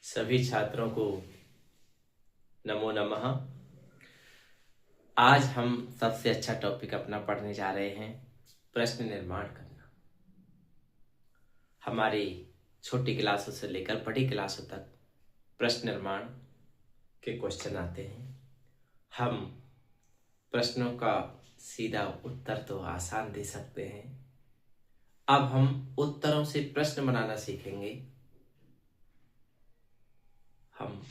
सभी छात्रों को नमो नमः। आज हम सबसे अच्छा टॉपिक अपना पढ़ने जा रहे हैं, प्रश्न निर्माण करना। हमारी छोटी क्लासों से लेकर बड़ी क्लासों तक प्रश्न निर्माण के क्वेश्चन आते हैं। हम प्रश्नों का सीधा उत्तर तो आसान दे सकते हैं, अब हम उत्तरों से प्रश्न बनाना सीखेंगे। हम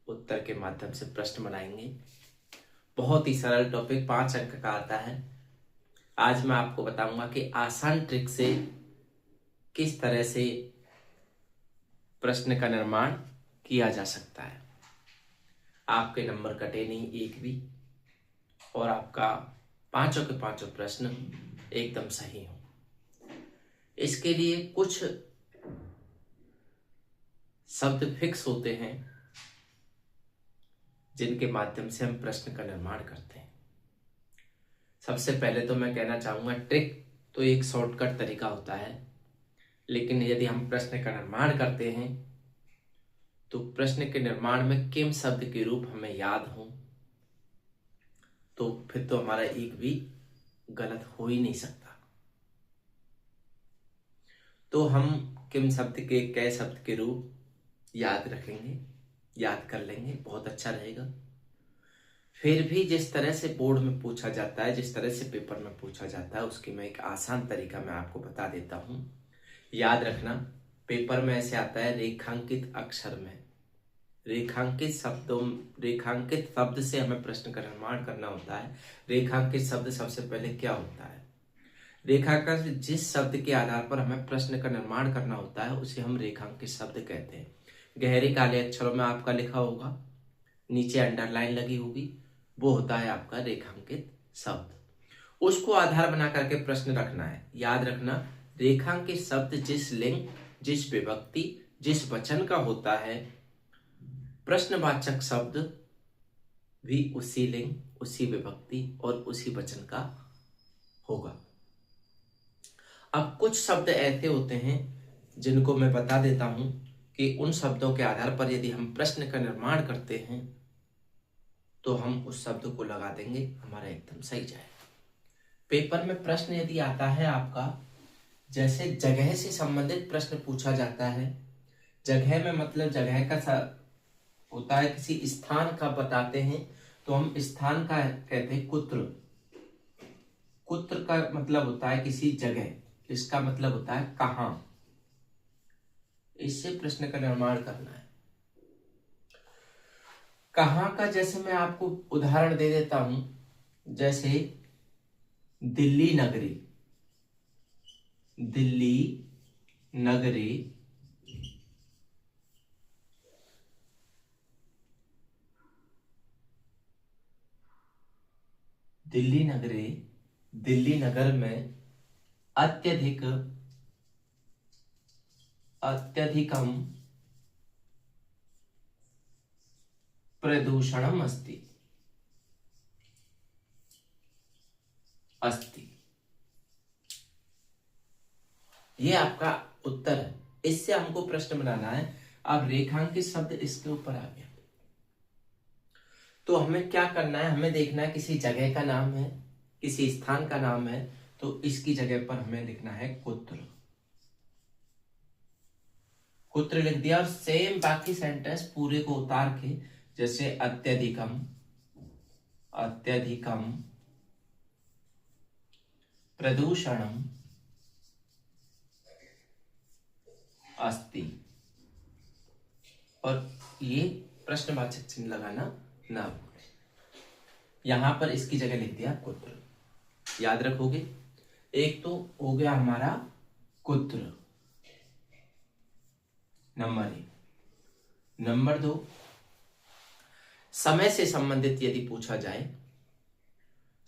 उत्तर के माध्यम से प्रश्न बनाएंगे। बहुत ही सरल टॉपिक, 5 अंक का आता है। आज मैं आपको बताऊंगा कि आसान ट्रिक से किस तरह से प्रश्न का निर्माण किया जा सकता है। आपके नंबर कटे नहीं एक भी, और आपका पांचों के पांचों प्रश्न एकदम सही हो। इसके लिए कुछ शब्द फिक्स होते हैं जिनके माध्यम से हम प्रश्न का निर्माण करते हैं। सबसे पहले तो मैं कहना चाहूंगा, ट्रिक तो एक शॉर्टकट तरीका होता है, लेकिन यदि हम प्रश्न का निर्माण करते हैं तो प्रश्न के निर्माण में किम शब्द के रूप हमें याद हो, तो फिर तो हमारा एक भी गलत हो ही नहीं सकता। तो हम किम शब्द के कै शब्द के रूप याद रखेंगे, याद कर लेंगे, बहुत अच्छा रहेगा। फिर भी जिस तरह से बोर्ड में पूछा जाता है, जिस तरह से पेपर में पूछा जाता है, उसकी मैं एक आसान तरीका मैं आपको बता देता हूं। याद रखना, पेपर में ऐसे आता है रेखांकित अक्षर में, रेखांकित शब्द से हमें प्रश्न का निर्माण करना होता है। रेखांकित शब्द सबसे पहले क्या होता है? रेखांकित जिस शब्द के आधार पर हमें प्रश्न का निर्माण करना होता है उसे हम रेखांकित शब्द कहते हैं। गहरे काले अक्षरों में आपका लिखा होगा, नीचे अंडरलाइन लगी होगी, वो होता है आपका रेखांकित शब्द। उसको आधार बना करके प्रश्न रखना है। याद रखना, रेखांकित शब्द जिस लिंग, जिस विभक्ति, जिस वचन का होता है, प्रश्नवाचक शब्द भी उसी लिंग, उसी विभक्ति और उसी वचन का होगा। अब कुछ शब्द ऐसे होते हैं जिनको मैं बता देता हूं कि उन शब्दों के आधार पर यदि हम प्रश्न का निर्माण करते हैं तो हम उस शब्द को लगा देंगे, हमारा एकदम सही जाएगा। पेपर में प्रश्न यदि आता है आपका, जैसे जगह से संबंधित प्रश्न पूछा जाता है, जगह में मतलब जगह का होता है, किसी स्थान का बताते हैं तो हम स्थान का कहते हैं कुत्र। कुत्र का मतलब होता है किसी जगह, इसका मतलब होता है कहां। इससे प्रश्न का निर्माण करना है। कहां का जैसे मैं आपको उदाहरण दे देता हूं, जैसे दिल्ली नगरी, दिल्ली नगरी दिल्ली नगरी, दिल्ली नगर में अत्यधिकम प्रदूषणम अस्ति। ये आपका उत्तर है। इससे हमको प्रश्न बनाना है। अब रेखांकित शब्द इसके ऊपर आ गया, तो हमें क्या करना है? हमें देखना है किसी जगह का नाम है, किसी स्थान का नाम है, तो इसकी जगह पर हमें लिखना है कुत्र। कुत्र लिख दिया, और सेम बाकी सेंटेंस पूरे को उतार के, जैसे अत्यधिकम, अत्यधिकम प्रदूषणम अस्ति, और ये प्रश्नवाचक चिन्ह लगाना ना भूलें। यहां पर इसकी जगह लिख दिया कुत्र। याद रखोगे? एक तो हो गया हमारा कुत्र, नंबर 1। नंबर 2, समय से संबंधित यदि पूछा जाए,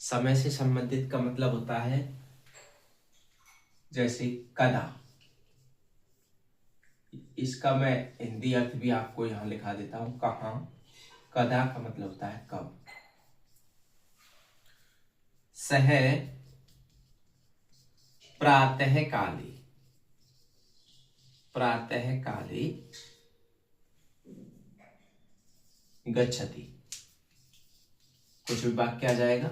समय से संबंधित का मतलब होता है जैसे कदा। इसका मैं हिंदी अर्थ भी आपको यहां लिखा देता हूं, कहां। कदा का मतलब होता है कब। सह प्रातः काले, प्रातः काले गच्छति, कुछ भी वाक्य आ जाएगा,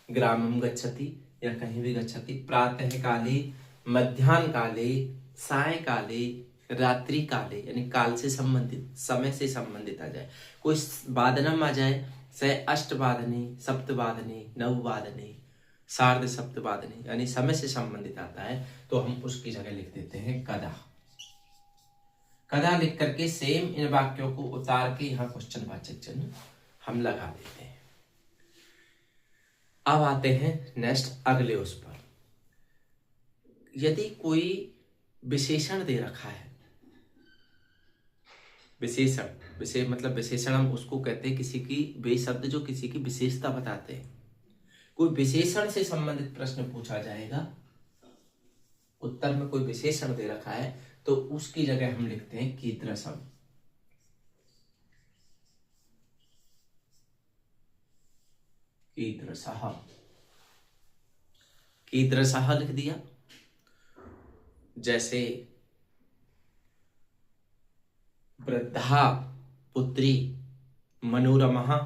ग्रामम गच्छति या कहीं भी गच्छति। प्रातः काले, मध्याह्न काले, साय काले, रात्रि काले, यानी काल से संबंधित, समय से संबंधित आ जाए। कोई वादनम आ जाए, से अष्टवादने, सप्तवादने, नववादने, सार्ध सप्तवादने, यानी समय से संबंधित आता है, तो हम उसकी जगह लिख देते हैं कदा। कदा लिख करके सेम इन वाक्यों को उतार के यहाँ क्वेश्चन वाचक चिन्ह हम लगा देते हैं। अब आते हैं नेक्स्ट अगले उस पर। यदि कोई विशेषण दे रखा है, विशेषण मतलब विशेषण हम उसको कहते हैं किसी की, वे शब्द जो किसी की विशेषता बताते हैं। कोई विशेषण से संबंधित प्रश्न पूछा जाएगा, उत्तर में कोई विशेषण दे रखा है, तो उसकी जगह हम लिखते हैं कीदृशम। कीदृशः, कीदृशः लिख दिया। जैसे वृद्धा पुत्री मनोरमा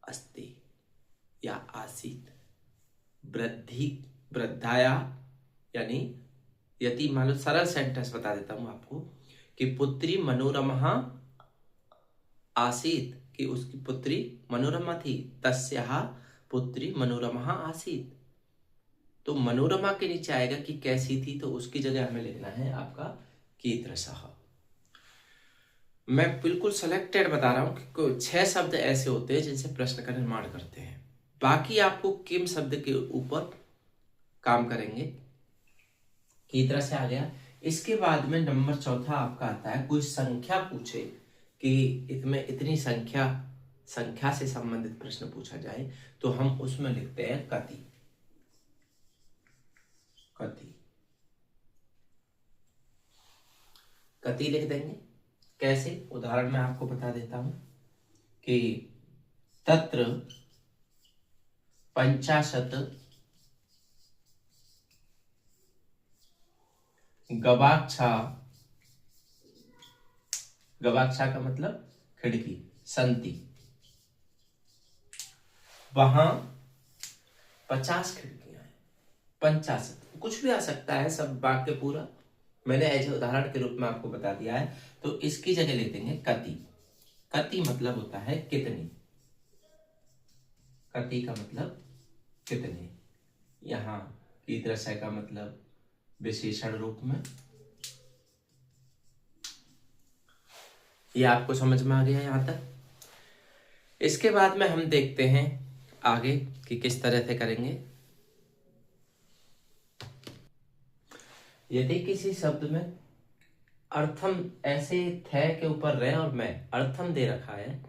अस्ति या आसीत। वृद्धाया, यानी यदि मान लो सरल सेंटेंस बता देता हूं आपको कि पुत्री मनोरमा आसीत, कि उसकी पुत्री मनोरमा थी, तस्याः पुत्री मनोरमा आसीत। तो मनोरमा के नीचे आएगा कि कैसी थी, तो उसकी जगह हमें लिखना है आपका कीदृशः। मैं बिल्कुल सेलेक्टेड बता रहा हूं कि 6 शब्द ऐसे होते हैं जिनसे प्रश्न का निर्माण करते हैं, बाकी आपको किम शब्द के ऊपर काम करेंगे। कीदृश आ गया। इसके बाद में नंबर चौथा आपका आता है, कोई संख्या पूछे कि इसमें इतनी संख्या से संबंधित प्रश्न पूछा जाए, तो हम उसमें लिखते हैं कति। कति लिख देंगे। कैसे? उदाहरण मैं आपको बता देता हूं कि तत्र 50 गवाक्षा, गवाक्षा का मतलब खिड़की, संति, वहां 50 खिड़कियां हैं। 50 कुछ भी आ सकता है, सब वाक्य पूरा मैंने ऐसे उदाहरण के रूप में आपको बता दिया है, तो इसकी जगह ले देंगे कति। कति मतलब होता है कितनी। कति का मतलब कितने। यहाँ कीदृश का मतलब विशेषण रूप में। ये आपको समझ में आ गया यहां तक। इसके बाद में हम देखते हैं आगे कि किस तरह से करेंगे। यदि किसी शब्द में अर्थम, ऐसे थे के ऊपर रह और मैं अर्थम दे रखा है,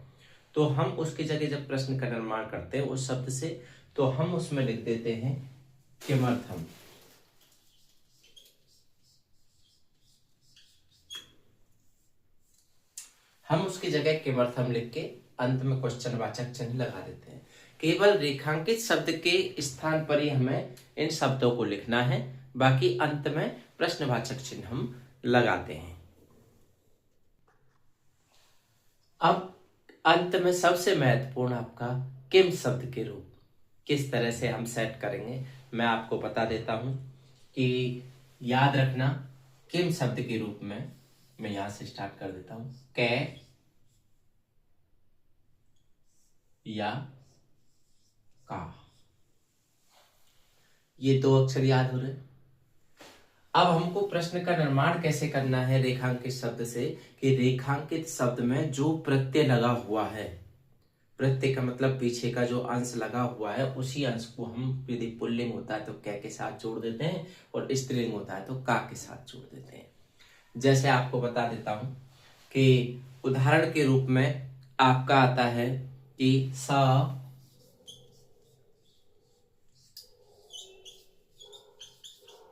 तो हम उसकी जगह जब प्रश्न का निर्माण करते हैं उस शब्द से, तो हम उसमें लिख देते हैं किमर्थम। हम उसकी जगह किमर्थम लिख के अंत में क्वेश्चन वाचक चिन्ह लगा देते हैं। केवल रेखांकित शब्द के स्थान पर ही हमें इन शब्दों को लिखना है, बाकी अंत में प्रश्नवाचक चिन्ह हम लगाते हैं। अब अंत में सबसे महत्वपूर्ण आपका किम शब्द के रूप किस तरह से हम सेट करेंगे, मैं आपको बता देता हूं कि याद रखना। किम शब्द के रूप में मैं यहां से स्टार्ट कर देता हूं, कै या का, ये 2 अक्षर याद हो रहे। अब हमको प्रश्न का निर्माण कैसे करना है रेखांकित शब्द से, कि रेखांकित शब्द में जो प्रत्यय लगा हुआ है, प्रत्यय का मतलब पीछे का जो अंश लगा हुआ है, उसी अंश को हम, यदि पुल्लिंग होता है तो कै के साथ जोड़ देते हैं और स्त्रीलिंग होता है तो का के साथ जोड़ देते हैं। जैसे आपको बता देता हूं कि उदाहरण के रूप में आपका आता है कि स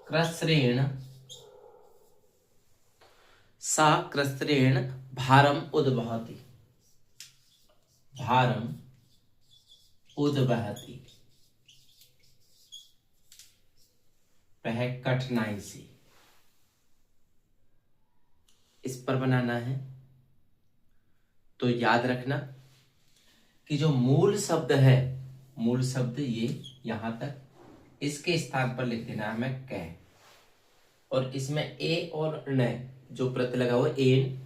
क्रस्त्रेण, सा क्रस्त्रेण भारम उद्वहति, भारम उद्वहति, वह कठिनाई से। इस पर बनाना है। तो याद रखना कि जो मूल शब्द है, मूल शब्द ये यहां तक, इसके स्थान पर लिख देना है हमें कै, और इसमें ए और न जो प्रत्यय लगा हुआ एन,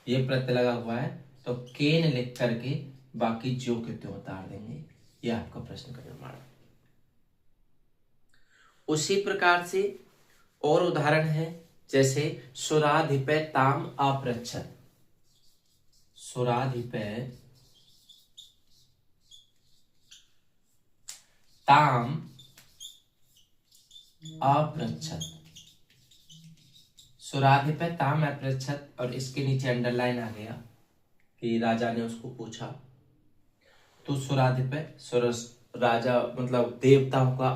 ये प्रत्यय लगा हुआ है, तो केन लिख करके बाकी जो के त्यों उतार देंगे। ये आपका प्रश्न का निर्माण। उसी प्रकार से और उदाहरण है, जैसे सुराधिपय ताम अपृच्छत। सुराधिपय ताम अपृच्छत। सुराधिपय ताम अपृच्छत, और इसके नीचे अंडरलाइन आ गया कि राजा ने उसको पूछा। तो सुराधिपय, राजा मतलब देवताओं का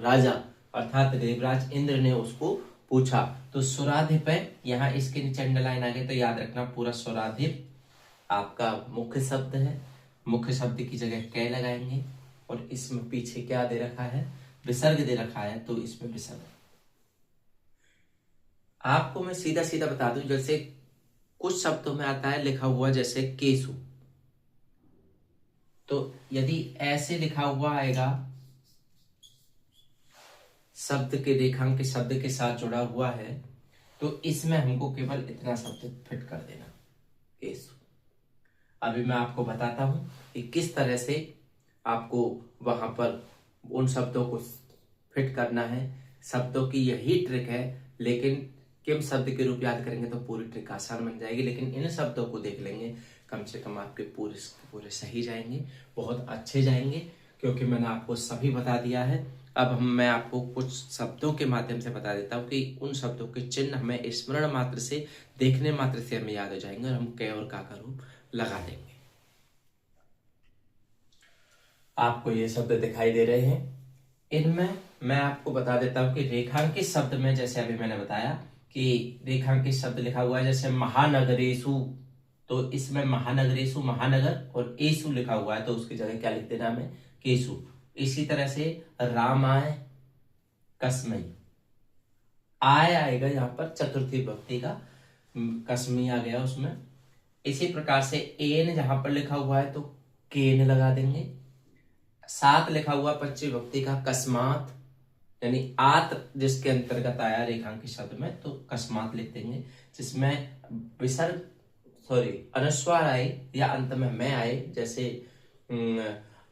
राजा अर्थात देवराज इंद्र ने उसको पूछा। तो सुराधिपय यहाँ इसके नीचे अंडरलाइन आ गया। तो याद रखना पूरा सुराधिप आपका मुख्य शब्द है, मुख्य शब्द की जगह कै लगाएंगे, और इसमें पीछे क्या दे रखा है, विसर्ग दे रखा है, तो इसमें विसर्ग। आपको मैं सीधा सीधा बता दूं, जैसे कुछ शब्दों में आता है लिखा हुआ जैसे केसु, तो यदि ऐसे लिखा हुआ आएगा शब्द के रेखांक के शब्द के साथ जुड़ा हुआ है, तो इसमें हमको केवल इतना शब्द फिट कर देना, केसु। अभी मैं आपको बताता हूं कि किस तरह से आपको वहां पर उन शब्दों को फिट करना है। शब्दों की यही ट्रिक है, लेकिन किम शब्द के रूप याद करेंगे तो पूरी ट्रिक आसान बन जाएगी। लेकिन इन शब्दों को देख लेंगे, कम से कम आपके पूरे सही जाएंगे, बहुत अच्छे जाएंगे, क्योंकि मैंने आपको सभी बता दिया है। अब मैं आपको कुछ शब्दों के माध्यम से बता देता हूँ कि उन शब्दों के चिन्ह हमें स्मरण मात्र से, देखने मात्र से हमें याद हो जाएंगे, और हम कै और का रूप लगा देंगे। आपको ये शब्द दिखाई दे रहे हैं, इनमें मैं आपको बता देता हूं कि रेखांकित शब्द में, जैसे अभी मैंने बताया कि रेखांकित शब्द लिखा हुआ है जैसे महानगरेशु, तो इसमें महानगरेशु महानगर और एसु लिखा हुआ है, तो उसकी जगह क्या लिख देना हमें, केसु। इसी तरह से रामाय कसमई, आय आएगा यहाँ पर चतुर्थी विभक्ति का, कसमी आ गया उसमें। इसी प्रकार से एन जहां पर लिखा हुआ है तो केन लगा देंगे। सात लिखा हुआ पंचमी विभक्ति का कस्मात, यानी आत जिसके अंतर्गत आया रेखांकित शब्द में, तो कस्मात लिख देंगे, जिसमें विसर्ग अनुस्वार आए या अंत में मैं आए, जैसे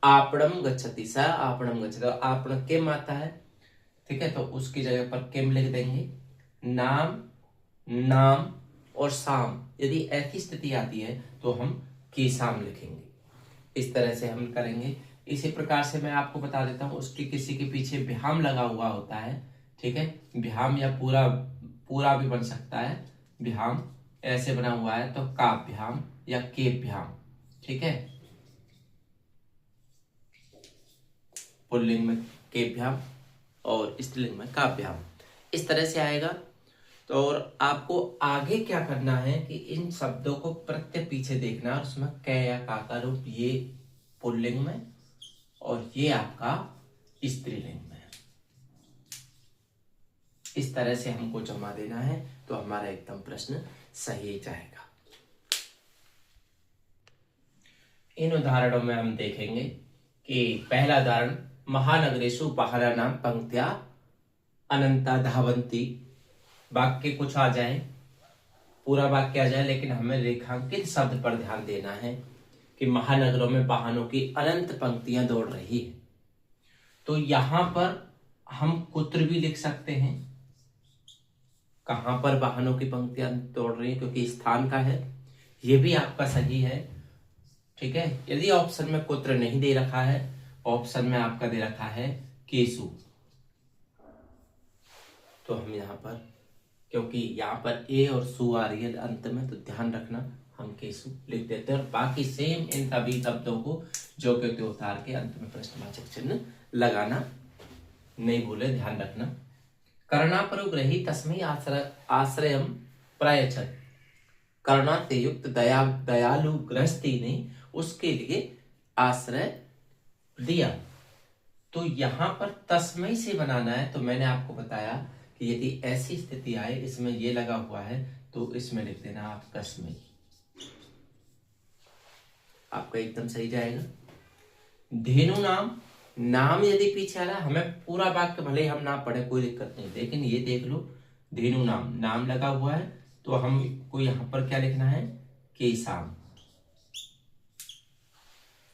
आपणम गच्छति, स आपणम गच्छति, आपण किम आता है, ठीक है, तो उसकी जगह पर किम लिख देंगे। नाम, नाम और साम, यदि ऐसी स्थिति आती है तो हम की साम लिखेंगे। इस तरह से हम करेंगे। इसी प्रकार से मैं आपको बता देता हूं, उसकी किसी के पीछे विहाम लगा हुआ होता है, ठीक है, विहाम या पूरा भी बन सकता है, विहाम ऐसे बना हुआ है तो काव्यहाम या केव्यहाम, ठीक है, पुल्लिंग में केव्यहाम और स्त्रीलिंग में काव्यहाम, इस तरह से आएगा। तो और आपको आगे क्या करना है कि इन शब्दों को प्रत्येक पीछे देखना, और उसमें कै या का रूप ये पुल्लिंग में और ये आपका स्त्रीलिंग में, इस तरह से हमको जमा देना है, तो हमारा एकदम प्रश्न सही जाएगा। इन उदाहरणों में हम देखेंगे कि पहला उदाहरण, महानगरेषु बहराणां पंक्त्या अनंता धावन्ति। वाक्य कुछ आ जाए, पूरा वाक्य आ जाए, लेकिन हमें रेखांकित शब्द पर ध्यान देना है कि महानगरों में वाहनों की अनंत पंक्तियां दौड़ रही है। तो यहां पर हम कुत्र भी लिख सकते हैं, कहां पर वाहनों की पंक्तियां दौड़ रही है, क्योंकि स्थान का है, ये भी आपका सही है, ठीक है। यदि ऑप्शन में कुत्र नहीं दे रखा है, ऑप्शन में आपका दे रखा है केसु, तो हम यहाँ पर, क्योंकि यहाँ पर ए और सु आ रही है अंत में, तो ध्यान रखना हम केसु लिख देते हैं, और बाकी सेम इन सभी शब्दों को जो के उतार के अंत में प्रश्नवाचक चिन्ह लगाना नहीं भूले, ध्यान रखना। कर्णापरुग्रही तस्मै आश्रयम प्रयच्छत, करुणा से युक्त दयालु गृहस्थी ने उसके लिए आश्रय दिया। तो यहां पर तस्मै से बनाना है, तो मैंने आपको बताया कि यदि ऐसी स्थिति आए, इसमें ये लगा हुआ है, तो इसमें लिख देना आप कस्मे, आपका एकदम सही जाएगा। धेनु नाम, नाम यदि पीछे आ रहा है, हमें पूरा वाक्य भले ही हम ना पढ़े कोई दिक्कत नहीं, लेकिन ये देख लो धेनु नाम, नाम लगा हुआ है, तो हमको यहाँ पर क्या लिखना है, केसाम।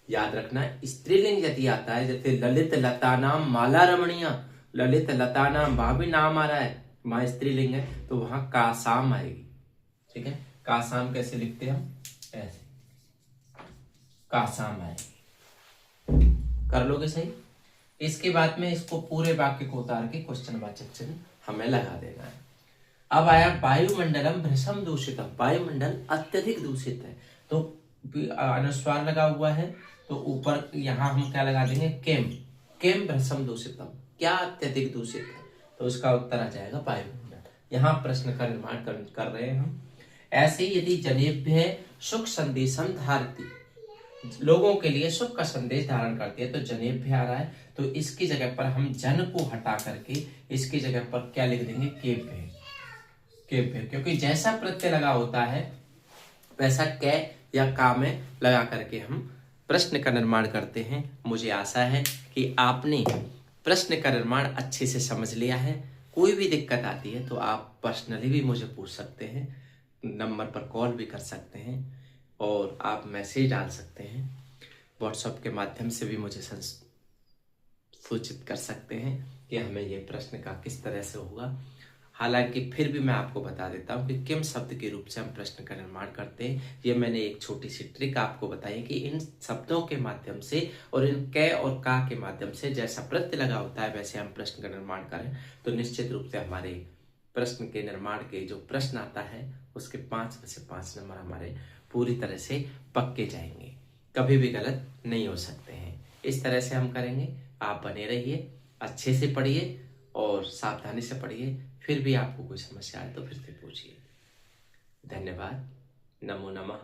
याद रखना, स्त्रीलिंग यदि आता है, जैसे ललित लता नाम माला रमणीय, ललित लता नाम, वहां भी नाम आ रहा है, वहां स्त्रीलिंग है, तो वहां कासाम आएगी। ठीक है, कासाम कैसे लिखते हैं हम, ऐसे कासाम आएगी। कर लोगे सही। इसके बाद में इसको पूरे वाक्य को उतार के क्वेश्चन वाचक चिन्ह हमें लगा देना है। अब आया वायुमंडलम भृशम दूषितम, वायुमंडल अत्यधिक दूषित है, तो अनुस्वार लगा हुआ है, तो ऊपर यहाँ हम क्या लगा देंगे, केम, केम भृशम दूषितम, क्या अत्यधिक दूषित है, तो उसका उत्तर आ जाएगा वायुमंडल। यहाँ प्रश्न का निर्माण कर रहे हैं हम। ऐसे यदि जनेभ्य सुख संदेशम धारती, लोगों के लिए सुख का संदेश धारण करती है, तो जनेभ्य आ रहा है, तो इसकी जगह पर हम जन को हटा करके इसकी जगह पर क्या लिख देंगे, केभ्य, केभ्य, क्योंकि जैसा प्रत्यय लगा होता है वैसा कै या का में लगा करके हम प्रश्न का निर्माण करते हैं। मुझे आशा है कि आपने प्रश्न का निर्माण अच्छे से समझ लिया है। कोई भी दिक्कत आती है तो आप पर्सनली भी मुझे पूछ सकते हैं, नंबर पर कॉल भी कर सकते हैं, और आप मैसेज डाल सकते हैं, व्हाट्सएप के माध्यम से भी मुझे सूचित कर सकते हैं कि हमें ये प्रश्न का किस तरह से होगा। हालांकि फिर भी मैं आपको बता देता हूँ कि किम शब्द के रूप से हम प्रश्न का निर्माण करते हैं। ये मैंने एक छोटी सी ट्रिक आपको बताई कि इन शब्दों के माध्यम से और इन कै और का के माध्यम से जैसा प्रत्यय लगा होता है वैसे हम प्रश्न का निर्माण करें, तो निश्चित रूप से हमारे प्रश्न के निर्माण के जो प्रश्न आता है उसके 5 में से 5 नंबर हमारे पूरी तरह से पक्के जाएंगे, कभी भी गलत नहीं हो सकते हैं। इस तरह से हम करेंगे। आप बने रहिए, अच्छे से पढ़िए और सावधानी से पढ़िए। फिर भी आपको कोई समस्या आए तो फिर से पूछिए। धन्यवाद। नमो नमः।